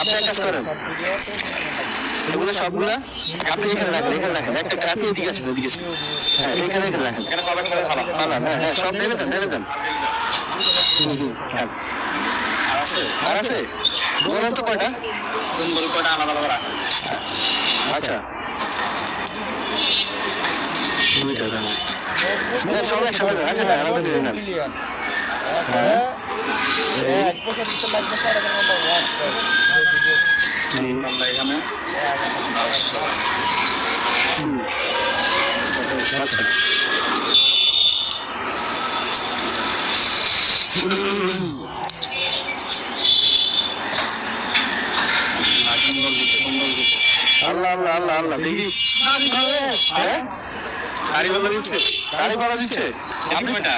আপনি এক কাজ করেন, এগুলো সবগুলা আপনি এখানে রাখেন, এখানে রাখেন। একটা আপনি এদিকে আসেন, এদিকে আসেন। হ্যাঁ, এখানে এখানে রাখেন। ফালান, হ্যাঁ হ্যাঁ, সব ঢেলে দেন, ঢেলে দেন। হ্যাঁ। আর আছে বলেন তো কয়টা? আচ্ছা, দুইটা দেন। সব একসাথে দেন। আচ্ছা, আলাদা করে নেন। হ্যাঁ, আচ্ছা। আল্লাহ আল্লাহ আল্লাহ আল্লাহ, দেখি। হ্যাঁ, গাড়ি ভালো দিচ্ছে। গাড়ি ভাড়া দিচ্ছে। আপনি কয়টা?